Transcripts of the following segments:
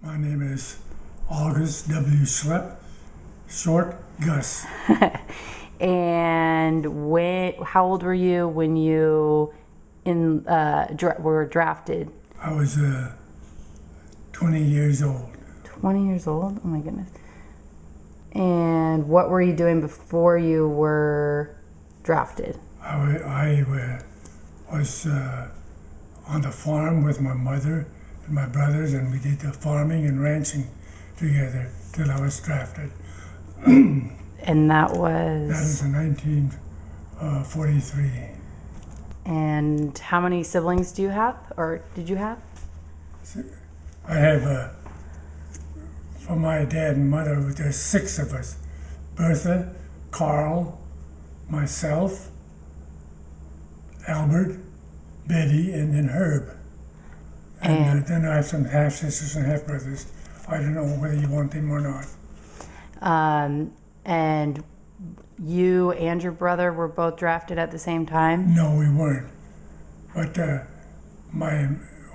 My name is August W. Schlepp, short Gus. And how old were you when you were drafted? I was 20 years old. 20 years old? Oh my goodness. And what were you doing before you were drafted? I was on the farm with my mother and my brothers, and we did the farming and ranching together till I was drafted. And that was? That is in 1943. And how many siblings do you have, or did you have? I have, from my dad and mother, there's 6 of us. Bertha, Carl, myself, Albert, Betty, and then Herb. And then I have some half-sisters and half-brothers. I don't know whether you want them or not. And you and your brother were both drafted at the same time? No, we weren't. But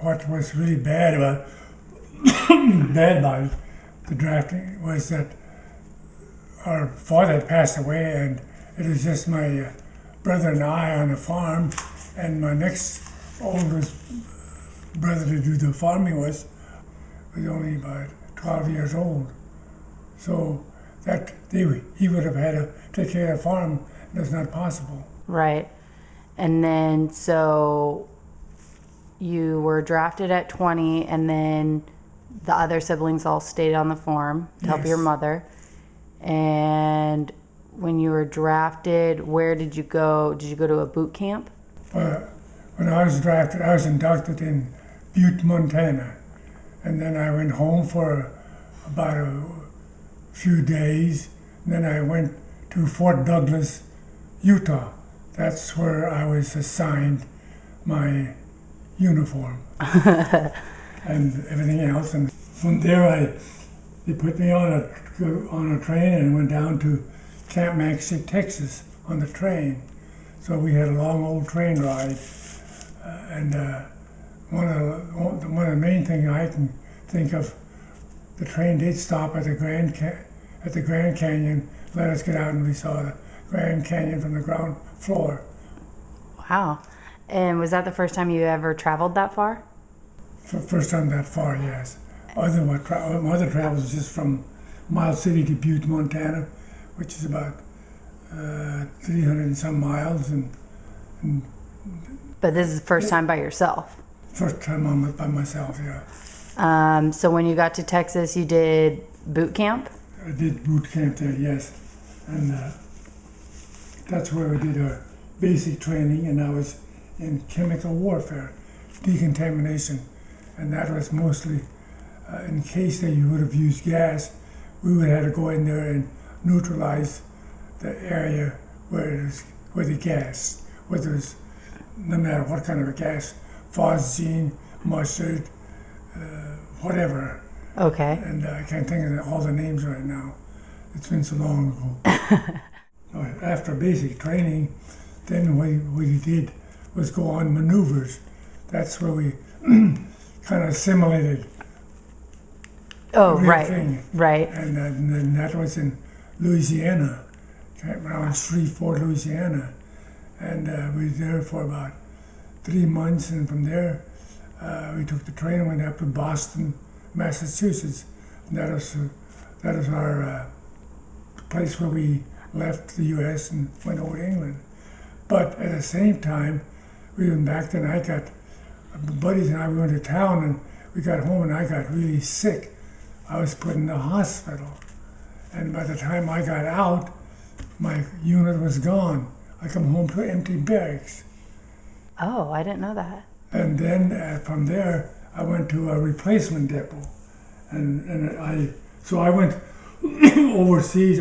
what was really bad about the drafting was that our father had passed away, and it was just my brother and I on the farm, and my next oldest brother to do the farming was only about 12 years old. So that he would have had to take care of the farm. That's not possible. Right. And then so you were drafted at 20, and then the other siblings all stayed on the farm to help your mother. And when you were drafted, where did you go? Did you go to a boot camp? When I was drafted, I was inducted in Butte, Montana. And then I went home for about a few days. And then I went to Fort Douglas, Utah. That's where I was assigned my uniform and everything else. And from there, they put me on a train and went down to Camp Maxey, Texas, on the train. So we had a long old train ride, and one of the main things I can think of, the train did stop at the Grand Canyon, let us get out, and we saw the Grand Canyon from the ground floor. Wow. And was that the first time you ever traveled that far? First time that far, yes. My other travels was just from Miles City to Butte, Montana, which is about 300 and some miles. But this is the first time by yourself? First time by myself, yeah. So when you got to Texas, you did boot camp? I did boot camp there, yes. And that's where we did our basic training, and I was in chemical warfare, decontamination. And that was mostly in case that you would have used gas, we would have to go in there and neutralize the area where the gas, whether it's no matter what kind of a gas, phosgene, mustard, whatever. Okay. And I can't think of all the names right now. It's been so long ago. After basic training, then what we did was go on maneuvers. That's where we kind of simulated. Oh, the real right, thing. right. And then that was in Louisiana, around Shreveport, Louisiana. And we were there for about 3 months, and from there we took the train and went up to Boston, Massachusetts. And that was our place where we left the U.S. and went over to England. But at the same time, we went back then. Buddies and I, we went to town, and we got home, and I got really sick. I was put in the hospital. And by the time I got out, my unit was gone. I come home to empty barracks. Oh, I didn't know that. And then from there, I went to a replacement depot. So I went overseas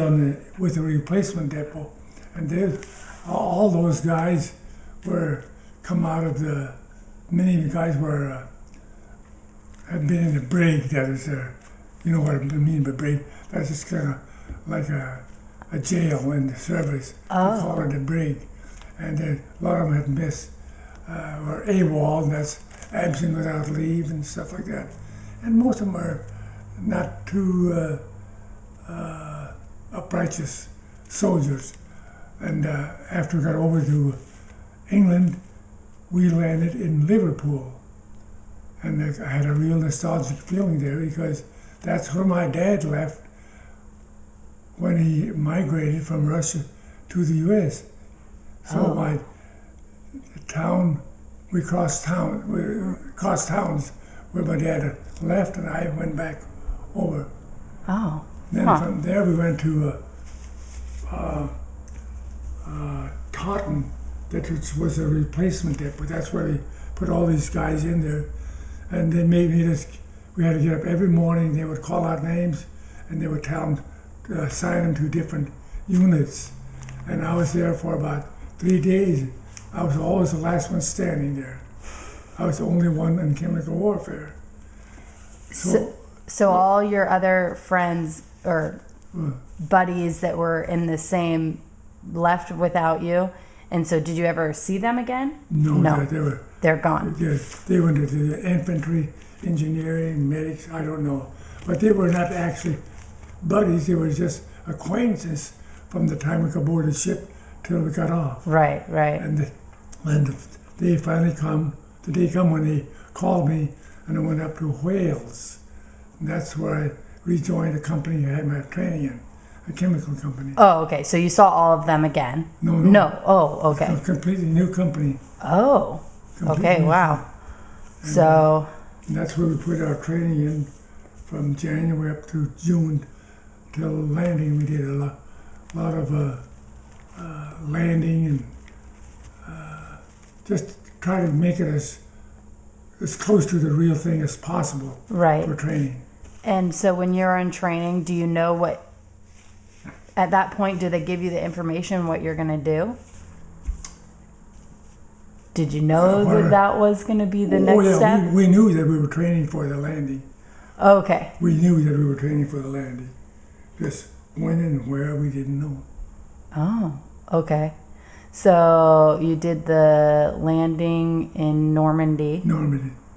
with the replacement depot. And all those guys many of the guys had been in the brig, that is you know what I mean by brig? That's just kind of like a jail in the service. Oh. They call it a brig. And a lot of them had were AWOL, and that's absent without leave and stuff like that. And most of them not too uprighteous soldiers. And after we got over to England, we landed in Liverpool. And I had a real nostalgic feeling there because that's where my dad left when he migrated from Russia to the U.S. So the town, we crossed towns where my dad left, and I went back over. Oh. Then from there we went to Taunton, that was a replacement depot. That's where they put all these guys in there. And they made me we had to get up every morning. They would call out names, and they would tell them to assign them to different units. And I was there for about 3 days. I was always the last one standing there. I was the only one in chemical warfare. So all your other friends or buddies that were in the same left without you, and so did you ever see them again? No. They're gone. They went into the infantry, engineering, medics, I don't know. But they were not actually buddies, they were just acquaintances from the time we got aboard the ship till we got off. Right. And when they finally the day come when they called me, and I went up to Wales. And that's where I rejoined a company I had my training in, a chemical company. Oh, okay. So you saw all of them again? No. Oh, okay. It's a completely new company. Oh, okay. Wow. And that's where we put our training in from January up to June till landing. We did a lot of landing and just try to make it as close to the real thing as possible for training. And so when you're in training, do you know what, at that point, do they give you the information what you're going to do? Did you know that was going to be the next step? We knew that we were training for the landing. Okay. We knew that we were training for the landing. Just when and where, we didn't know. Oh, okay. So you did the landing in Normandy.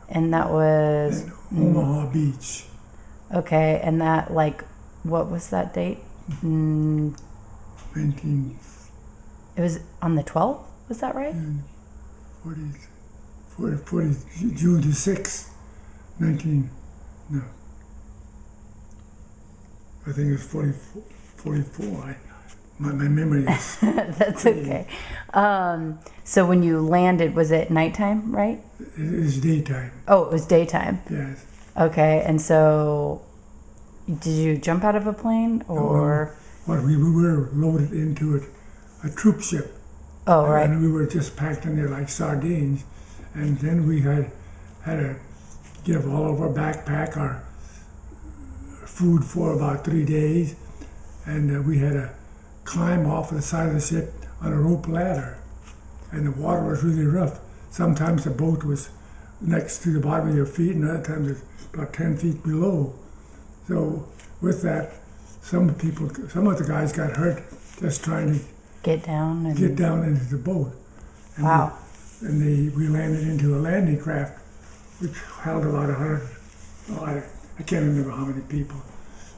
And that was? In Omaha Beach. Okay, and that, what was that date? 19... It was on the 12th? Was that right? 40, June the 6th, I think it was 44. My memory is... That's okay. So when you landed, was it nighttime, right? It was daytime. Oh, it was daytime? Yes. Okay, and so did you jump out of a plane, or? Well, we were loaded into a troop ship. Oh, right. And we were just packed in there like sardines. And then we had to give all of our backpack, our food for about 3 days. And we had to climb off the side of the ship on a rope ladder. And the water was really rough. Sometimes the boat was next to the bottom of your feet, and other times it's about 10 feet below. So with that, some of the guys got hurt just trying to get down into the boat. And wow. We landed into a landing craft, which held about I can't remember how many people.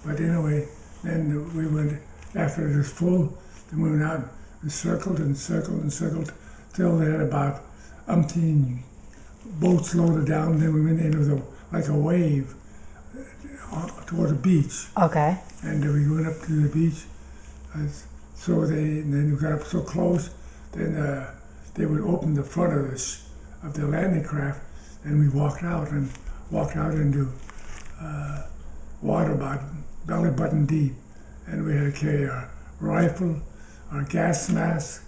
But anyway, then we went, after it was full, then we went out and circled till they had about umpteen boats loaded down. Then we went into like a wave toward the beach. Okay. And we went up to the beach. Then we got up so close, then they would open the front of the landing craft, and we walked out into water about belly button deep, and we had to carry our rifle, our gas mask,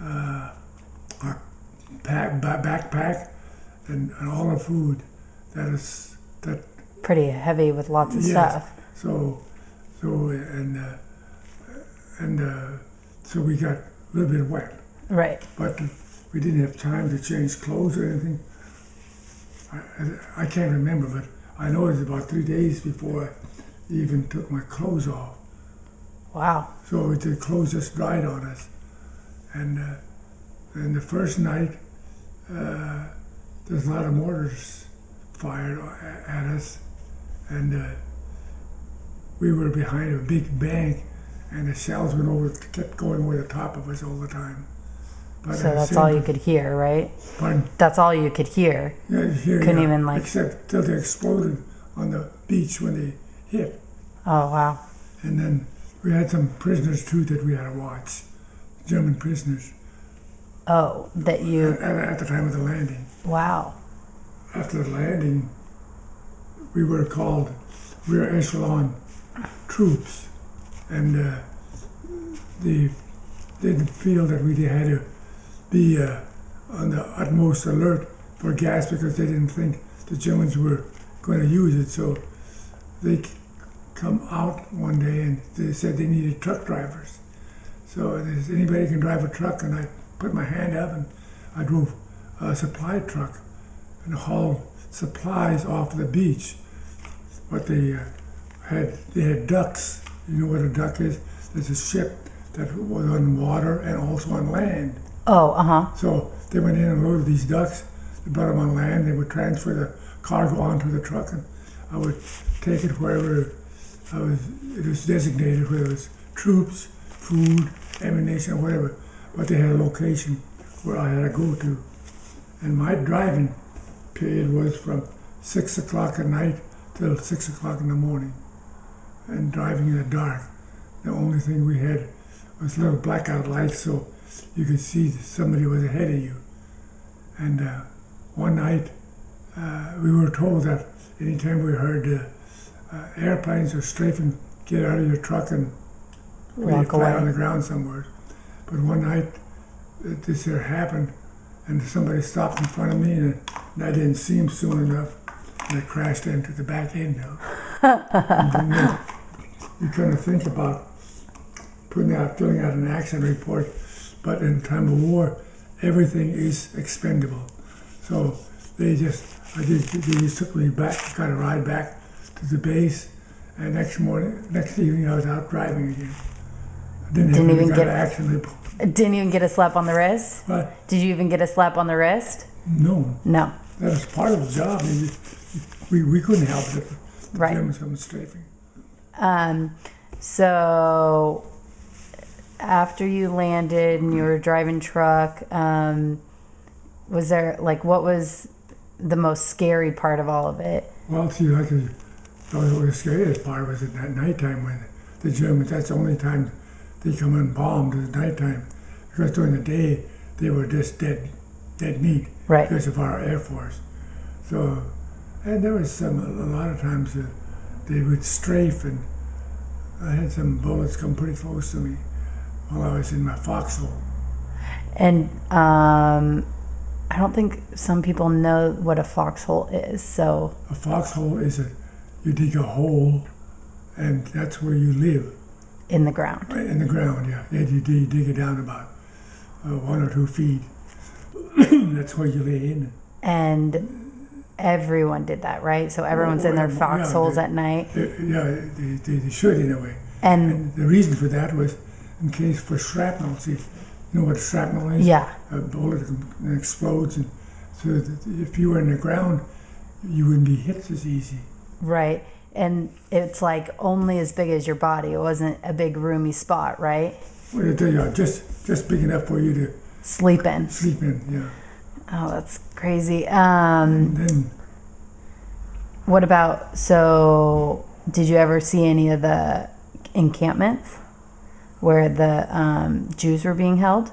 our backpack, and all the food. That pretty heavy with lots of stuff. So we got a little bit wet. Right. But we didn't have time to change clothes or anything. I can't remember, but I know it was about 3 days before I even took my clothes off. Wow. So the clothes just dried on us. And the first night, there's a lot of mortars fired at us. And we were behind a big bank, and the shells went over, kept going over the top of us all the time. But So that's all you could hear, right? Pardon? That's all you could hear. Yeah, here, Couldn't yeah, even, like- except till they exploded on the beach when they hit. Oh, wow. And then we had some prisoners too that we had to watch, German prisoners, Oh, that you, at the time of the landing. wow. After the landing, we were called rear echelon troops, and they didn't feel that we had to be on the utmost alert for gas because they didn't think the Germans were going to use it. So they come out one day and they said they needed truck drivers. So they said, anybody can drive a truck, and I put my hand up and I drove a supply truck and hauled supplies off the beach. But they had ducks. You know what a duck is? There's a ship that was on water and also on land. Oh, uh-huh. So they went in and loaded these ducks. They brought them on land. They would transfer the cargo onto the truck, and I would take it wherever it was designated, whether it was troops, food, ammunition, or whatever. But they had a location where I had to go to. And my driving period was from 6 o'clock at night till 6 o'clock in the morning, and driving in the dark. The only thing we had was little blackout lights so you could see that somebody was ahead of you. And one night we were told that anytime we heard airplanes or strafing, get out of your truck and lay Walk flat away. on the ground somewhere. But one night this here happened, and somebody stopped in front of me, and I didn't see him soon enough, and I crashed into the back end of it. You kind of think about filling out an accident report, but in time of war, everything is expendable. So they just took me back, got a ride back to the base, and next evening I was out driving again. I didn't Didn't even even got get- an accident report. Didn't even get a slap on the wrist? But Did you even get a slap on the wrist? no, No. that was part of the job. I mean, we couldn't help it. The Right. Germans coming strafing. So after you landed and you were driving truck, was there, like, what was the most scary part of all of it? Well, see, the scariest part was at that nighttime when the Germans, that's the only time they come and bombed at nighttime. Because during the day, they were just dead meat Right. because of our Air Force. So, and there was a lot of times they would strafe, and I had some bullets come pretty close to me while I was in my foxhole. And I don't think some people know what a foxhole is. So A foxhole is you dig a hole, and that's where you live. in the ground. Right in the ground, yeah. You dig it down about 1 or 2 feet. That's where you lay in. And everyone did that, right? So everyone's in their Yeah, foxholes at night. They should in a way. And And the reason for that was in case for shrapnel. See, you know what shrapnel is? yeah, A bullet explodes, and so that if you were in the ground, you wouldn't be hit as easy. right. And it's like only as big as your body. It wasn't a big roomy spot, right? Well, just big enough for you to Sleep in. sleep in. Yeah. Oh, that's crazy. And then What about, so did you ever see any of the encampments where the Jews were being held?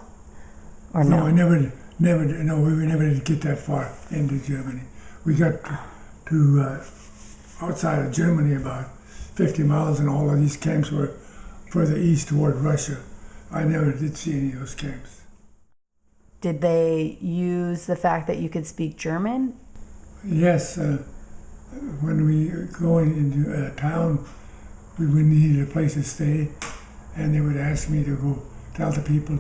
Or no, no? I never. We never did get that far into Germany. We got to outside of Germany about 50 miles, and all of these camps were further east toward Russia. I never did see any of those camps. Did they use the fact that you could speak German? Yes, when we go into a town, we would need a place to stay, and they would ask me to go tell the people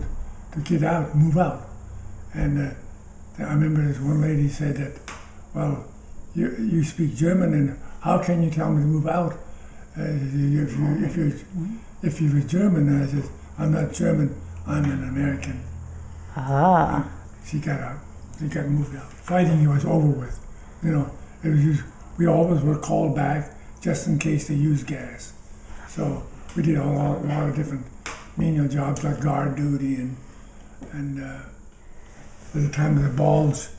to get out, move out. And I remember this one lady said that, well, you speak German, and how can you tell me to move out? If you were German, I said, I'm not German, I'm an American. Ah, She got moved out. Fighting was over with. You know, it was we always were called back just in case they used gas. So we did a lot of different menial jobs like guard duty and at the time of the balls,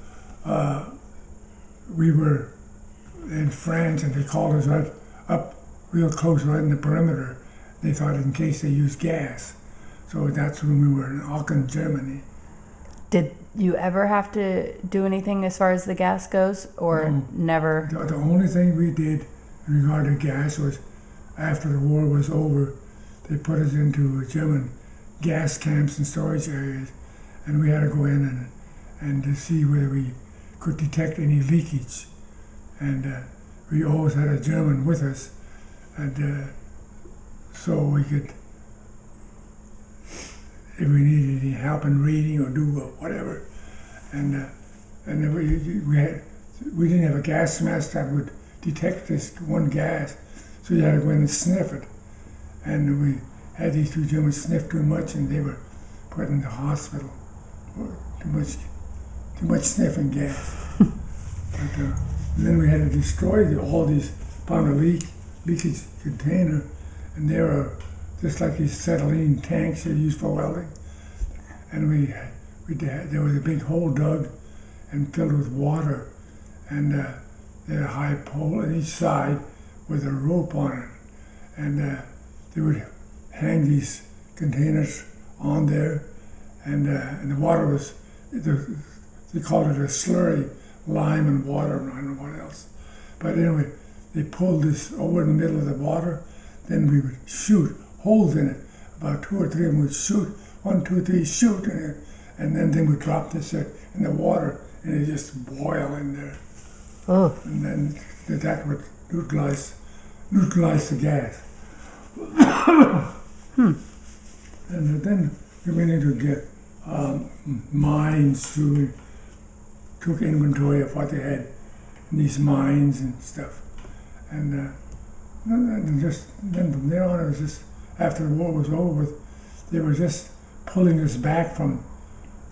we were in France and they called us right up real close right in the perimeter. They thought in case they used gas. So that's when we were in Aachen, Germany. Did you ever have to do anything as far as the gas goes, or No. never? The only thing we did in regard to gas was after the war was over, they put us into German gas camps and storage areas, and we had to go in and to see whether we could detect any leakage. And we always had a German with us, and so we could, if we needed any help in reading or do whatever, and then we didn't have a gas mask that would detect this one gas, so you had to go in and sniff it. And we had these two Germans sniff too much, and they were put in the hospital for too much sniffing gas. But then we had to destroy all these, found a leakage container, and they were just like these acetylene tanks you use for welding. And there was a big hole dug and filled with water, and they had a high pole on each side with a rope on it, and they would hang these containers on there, and the water was, they called it a slurry, lime and water, and I don't know what else. But anyway, they pulled this over in the middle of the water, then we would shoot holes in it. About 2 or 3 of them would shoot, 1, 2, 3, shoot, and then they would drop this in the water, and it just boil in there. Oh. And then that would neutralize the gas. And then we went in to get mines too. Took inventory of what they had in these mines and stuff. And then from there on, it was just, after the war was over, they were just pulling us back from,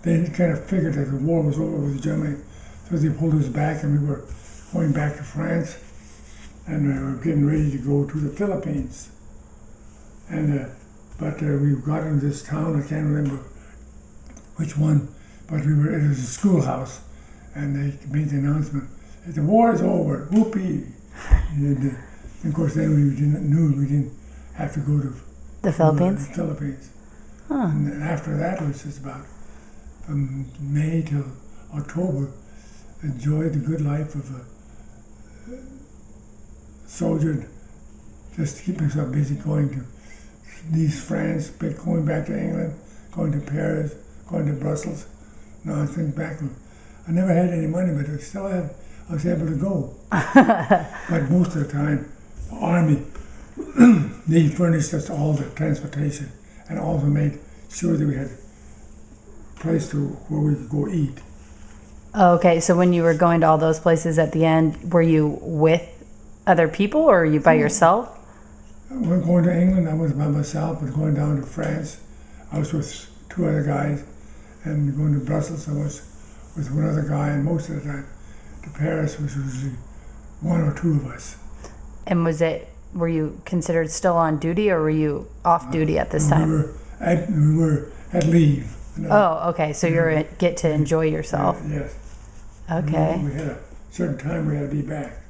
they kind of figured that the war was over with Germany, so they pulled us back and we were going back to France, and we were getting ready to go to the Philippines. And but we got into this town, I can't remember which one, but it was a schoolhouse, and they made the announcement that the war is over, whoopee. And of course then we didn't have to go to The Philippines? The Philippines. Huh. And after that, it was just about from May till October, enjoyed the good life of a soldier, just to keep himself busy, going to Nice, France, going back to England, going to Paris, going to Brussels. Now I think back, I never had any money, but I was able to go. But most of the time, the Army, they furnished us all the transportation and also made sure that we had a place where we could go eat. Oh, okay, so when you were going to all those places at the end, were you with other people or were you by yourself? When going to England, I was by myself, but going down to France, I was with 2 other guys, and going to Brussels, I was with 1 other guy, and most of the time to Paris was usually 1 or 2 of us. And were you considered still on duty or were you off duty at this time? We were at leave. Oh, okay, so you get to enjoy yourself. Yes. Okay. We had a certain time we had to be back.